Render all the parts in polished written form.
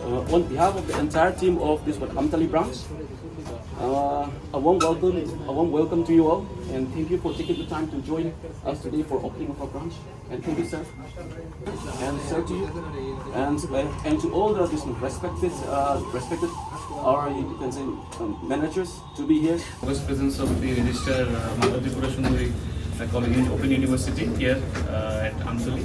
On behalf of the entire team of this Amtali branch, a warm welcome to you all, and thank you for taking the time to join us today for opening of our branch. And thank you, sir, and sir to you, and to all the respected our you can say managers to be here. First presence of the Register Mata Tripura Sundari College Open University here at Amtali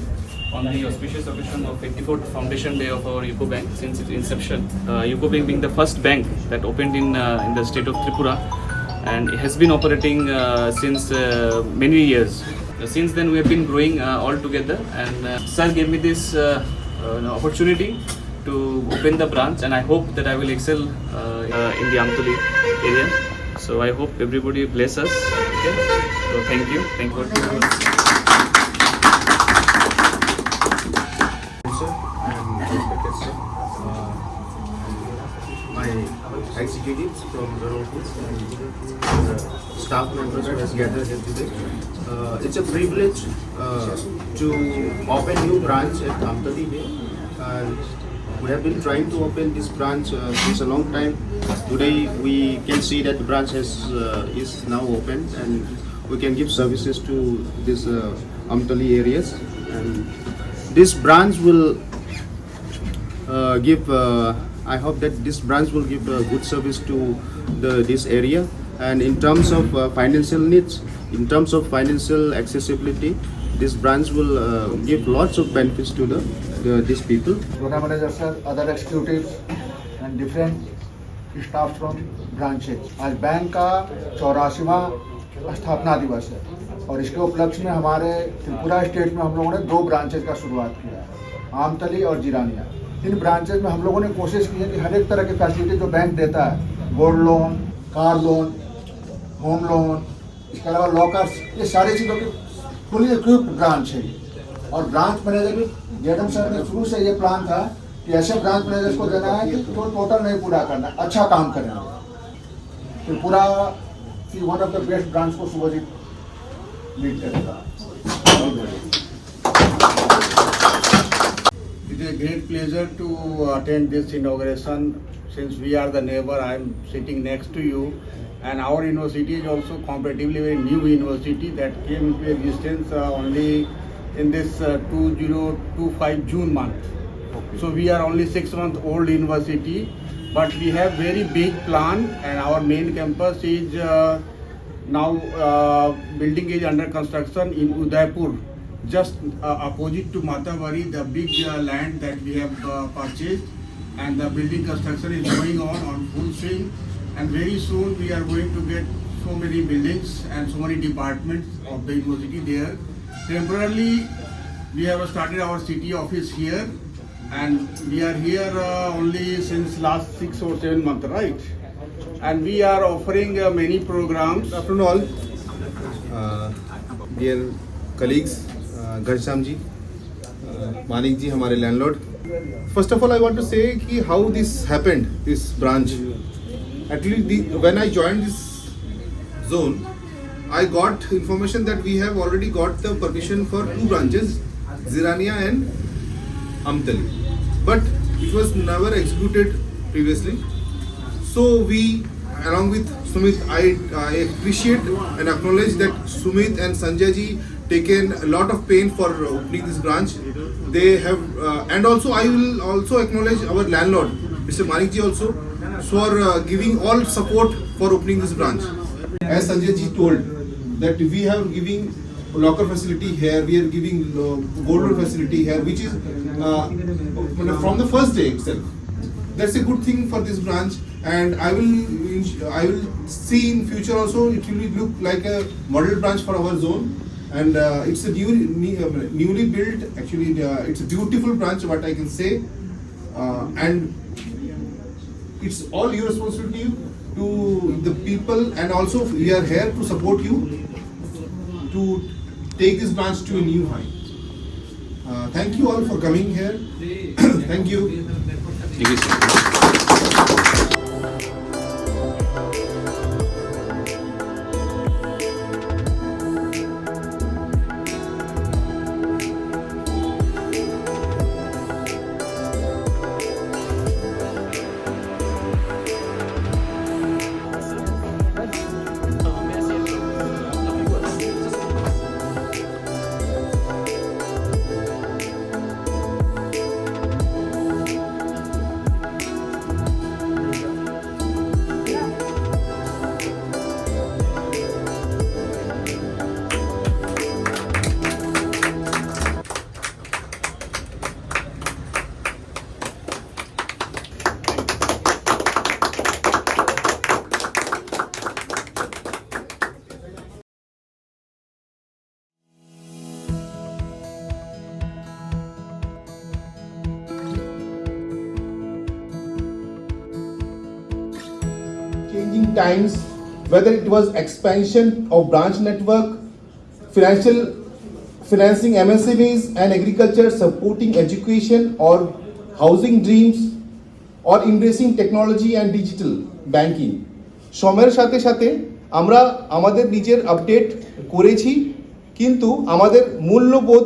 on the auspicious occasion of 54th Foundation Day of our UCO Bank since its inception. UCO Bank being the first bank that opened in the state of Tripura, and it has been operating since many years. Since then we have been growing all together, and sir gave me this opportunity to open the branch, and I hope that I will excel in the Amtali area. So I hope everybody bless us. Okay? So thank you. Thank you. My executives from the office and staff members who has gathered here today. It's a privilege to open new branch at Amtali here, and we have been trying to open this branch since a long time. Today we can see that the branch is now open, and we can give services to this Amtali areas. And this branch will give. I hope that this branch will give good service to this area. And in terms of financial needs, in terms of financial accessibility, this branch will give lots of benefits to these people. Program manager sir, other executives and different staff from branches. आज bank का 84वां स्थापना दिवस है, और इसके उपलक्ष्य में हमारे त्रिपुरा स्टेट में हम लोगों ने 2 ब्रांचेज का शुरुआत किया है, आमतली और जिरानिया। इन ब्रांचेज में हम लोगों ने कोशिश की है कि हर एक तरह की फैसिलिटी जो बैंक देता है, gold loan, car loan, home loan, इसके अलावा लॉकर्स, ये सारी चीज़ों की फुली इक्विप्ड ब्रांच है। और ब्रांच मैनेजर भी जेडम सर ने शुरू से ये प्लान था कि ऐसे ब्रांच मैनेजर्स को देना है कि तो टोटल नहीं पूरा करना, अच्छा काम करेंगे। तो पूरा की one of the best branch को सुबह लीड करेगा। It is a great pleasure to attend this inauguration. Since we are the neighbor, I am sitting next to you, and our university is also comparatively very new university that came into existence only in this 2025 June month. So we are only 6 months old university, but we have very big plan, and our main campus is now building is under construction in Udaipur, just opposite to Matavari, the big land that we have purchased, and the building construction is going on full swing, and very soon we are going to get so many buildings and so many departments of the university there. Temporarily we have started our city office here, and we are here only since last 6 or 7 months, right? And we are offering many programs. Good afternoon all. Dear colleagues, Ghanshyam ji, Manik ji, हमारे landlord. First of all, I want to say कि how this happened, this branch. Actually, when I joined this zone, I got information that we have already got the permission for 2 branches, Zirania and Amtali. But it was never executed previously. So we, along with Sumit, I appreciate and acknowledge that Sumit and Sanjay ji taken a lot of pain for opening this branch. They have, and also I will also acknowledge our landlord, Mr. Manik ji also, for giving all support for opening this branch. As Sanjay ji told, that we have giving locker facility here, we are giving gold loan facility here, which is from the first day itself. That's a good thing for this branch, and I will see in future also it will look like a model branch for our zone. And it's a newly built, actually it's a beautiful branch, what I can say, and it's all your responsibility to the people, and also we are here to support you to take this branch to a new height. Thank you all for coming here. Thank you. Thank you, sir. changing times, whether it was expansion of branch network, financing MSMEs and agriculture, supporting education or housing dreams, or embracing technology and digital banking. সময়ের সাথে সাথে আমরা আমাদের নিজের update করেছি, কিন্তু আমাদের মূল্যবোধ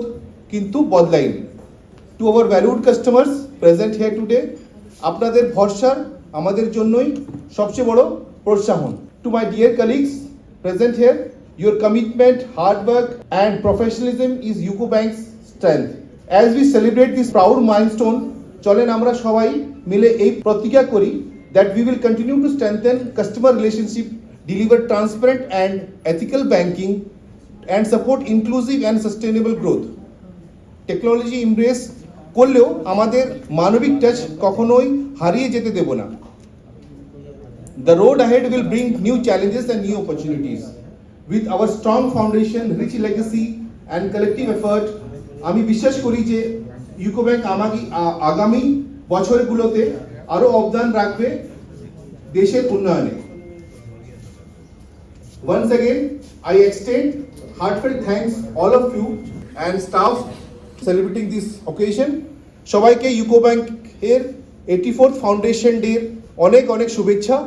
কিন্তু বদলায়নি। To our valued customers present here today, আপনাদের ভরসার আমাদের জন্যই সবচেয়ে বড় প্রোৎসাহন। To my dear colleagues present here, your commitment, hard work and professionalism is UCO Bank's strength. As we celebrate this proud milestone, চলেন আমরা সবাই মিলে এই প্রতিজ্ঞা করি that we will continue to strengthen customer relationship, deliver transparent and ethical banking and support inclusive and sustainable growth. Technology embrace করলেও আমাদের মানবিক টাচ কখনোই হারিয়ে যেতে দেব না। The road ahead will bring new challenges and new opportunities. With our strong foundation, rich legacy and collective effort, আমি বিশ্বাস করি যে ইউকো ব্যাংক আগামী বছরগুলোতে আরো অবদান রাখবে দেশের উন্নয়নে। Once again, I extend heartfelt thanks all of you and staff celebrating this occasion. সবাইকে ইউকো ব্যাংকের 84th ফাউন্ডেশন ডে অনেক অনেক শুভেচ্ছা।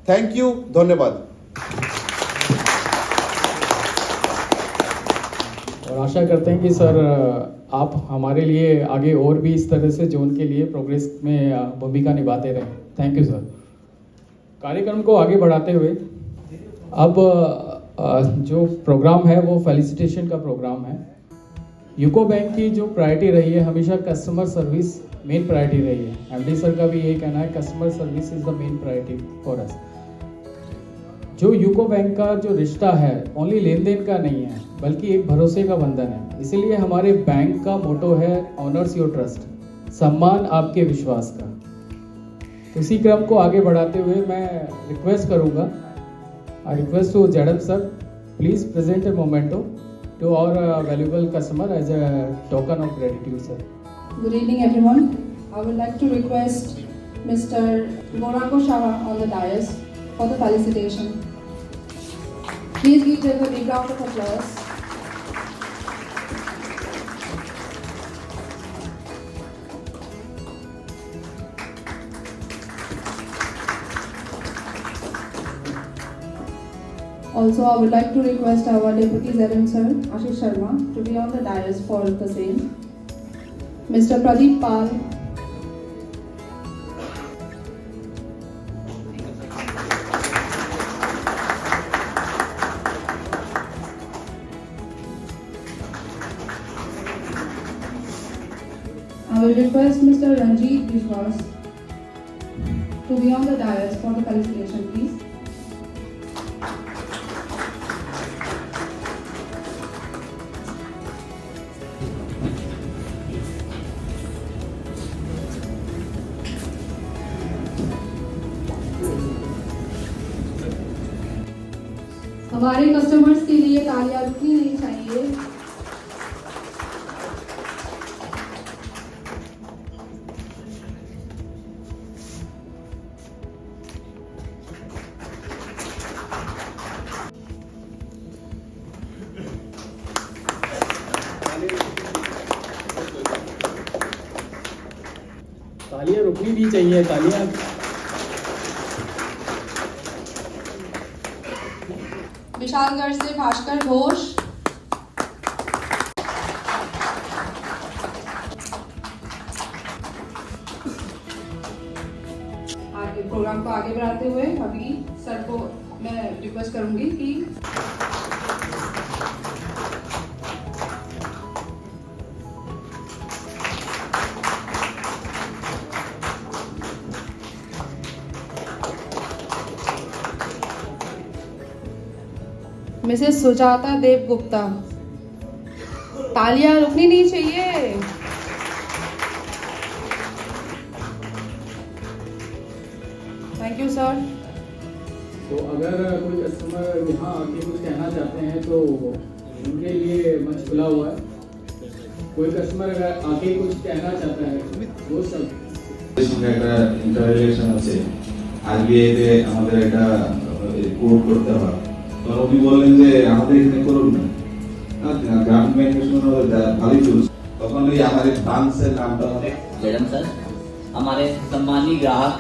থ্যাংক ইউ, ধন্যবাদ। और आशा करते हैं कि सर आप हमारे लिए आगे और भी इस तरह से जोन के लिए प्रोग्रेस में भूमिका निभाते रहें। Thank you sir. कार्यक्रम को आगे बढ़ाते हुए अब जो प्रोग्राम है वो फेलिसिटेशन का प्रोग्राम है। यूको बैंक की जो प्रायोरिटी रही है हमेशा कस्टमर सर्विस मेन प्रायोरिटी रही है। एमडी सर का भी यही कहना है, customer service is the main priority for us. जो यूको बैंक का जो रिश्ता है ओनली लेन देन का नहीं है बल्कि एक भरोसे का बंधन है। इसीलिए हमारे बैंक का मोटो है ऑनर्स योर ट्रस्ट, सम्मान आपके विश्वास का। तो इसी क्रम को आगे बढ़ाते हुए मैं रिक्वेस्ट करूंगा, आई रिक्वेस्ट टू जेडम sir, please present a memento to our valuable customer as a token of gratitude sir. Good evening, everyone. I would like to request Mr. Gorako Shah on the dais for the felicitation. Please give them a big round of applause. Also, I would like to request our Deputy ZM Sir, Ashish Sharma, to be on the dais for the same. Mr. Pradeep Pal, I will request Mr. Ranjit Vishwas to be on the dais for the felicitation, please. हमारे customers के लिए तालियां रुकनी नहीं चाहिए। तालियां रुकनी नहीं चाहिए, तालियां। विशालगढ़ से भास्कर घोष, आगे प्रोग्राम को आगे बढ़ाते हुए अभी सर को मैं रिक्वेस्ट करूंगी कि मिसेस सुजाता देव गुप्ता, तालियां रुकनी नहीं चाहिए। Thank you sir. तो अगर कोई कस्टमर यहाँ आके कुछ कहना चाहते हैं तो उनके लिए मंच खुला हुआ है। कोई कस्टमर अगर आके कुछ कहना चाहता है वो सब একটা ইন্টাররিলেশন আছে। আরবিআই তে আমাদের একটা কোড করতে হয়, তখন উনি বললেন যে আমাদের এখানে করুন না, গ্রামীণ ব্যাংকের সঙ্গে ভালোই চলছে। তখন ওই আমার ব্রাঞ্চের নামটা मैडम सर, हमारे सम्मानीय ग्राहक,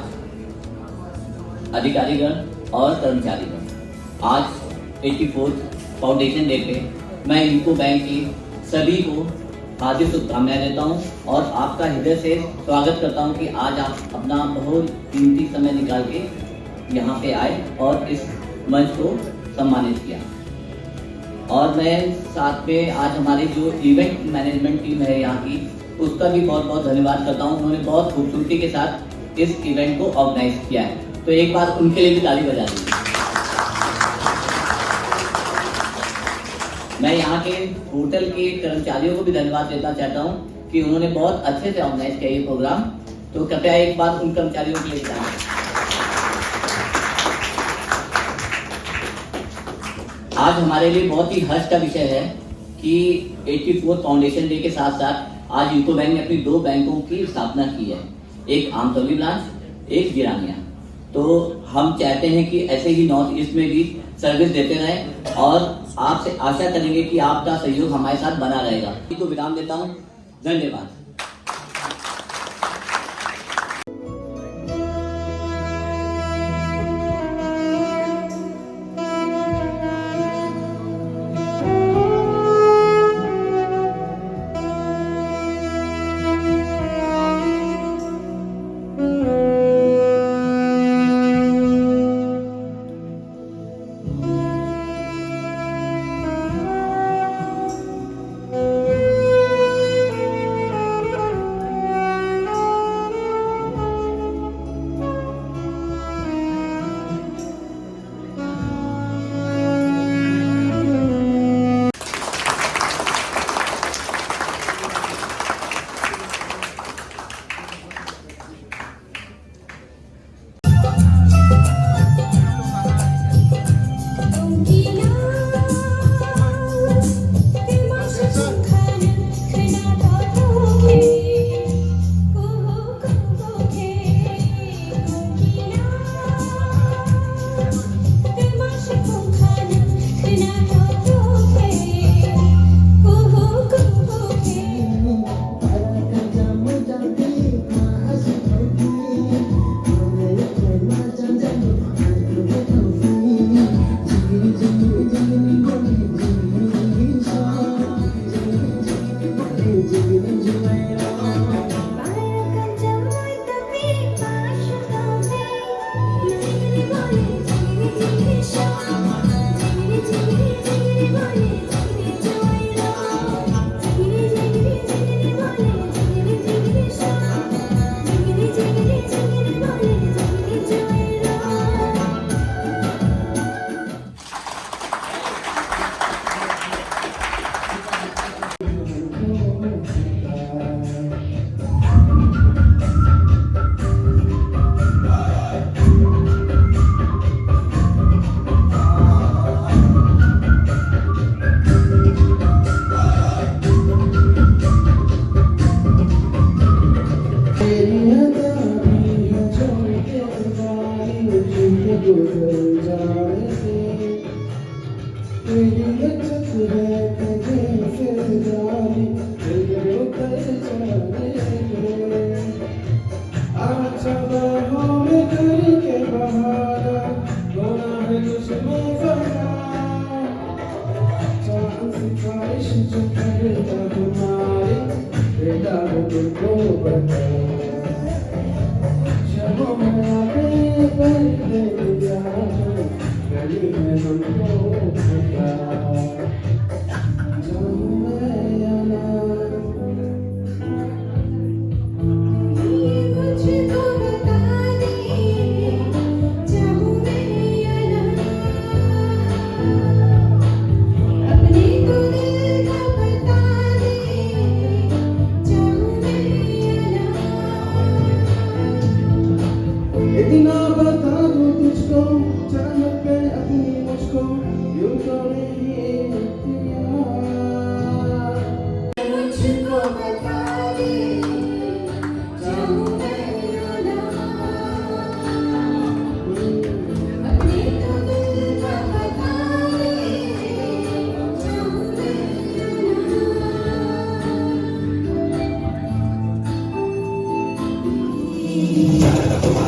अधिकारीगण और कर्मचारीगण, आज 84th फाउंडेशन डे पे मैं यूको बैंक की सभी को हार्दिक शुभकामनाएं देता हूं और आपका हृदय से स्वागत करता हूं कि आज आप अपना बहुत कीमती समय निकाल के यहाँ पे आए और इस मंच को सम्मानित किया। और मैं साथ में आज हमारी जो इवेंट मैनेजमेंट टीम है यहाँ की, उसका भी बहुत बहुत धन्यवाद करता हूँ। उन्होंने बहुत खूबसूरती के साथ इस इवेंट को ऑर्गेनाइज किया है, तो एक बार उनके लिए भी ताली बजा दीजिए। मैं यहाँ के होटल के कर्मचारियों को भी धन्यवाद देना चाहता हूँ कि उन्होंने बहुत अच्छे से ऑर्गेनाइज किया ये प्रोग्राम, तो कृपया एक बार उन कर्मचारियों के लिए बताएं। आज हमारे लिए बहुत ही हर्ष का विषय है कि 84th फाउंडेशन डे के साथ साथ आज यूको बैंक ने अपनी 2 बैंकों की स्थापना की है, एक आमतौली ब्रांच, एक गिरानिया। तो हम चाहते हैं कि ऐसे ही नॉर्थ ईस्ट में भी सर्विस देते रहें और आपसे आशा करेंगे कि आपका सहयोग हमारे साथ बना रहेगा। तो विराम देता हूँ, धन्यवाद। इतना बता दूं तुझको, चाहत पे अपनी मुझको यूं तो नहीं मिलती यार। Thank you.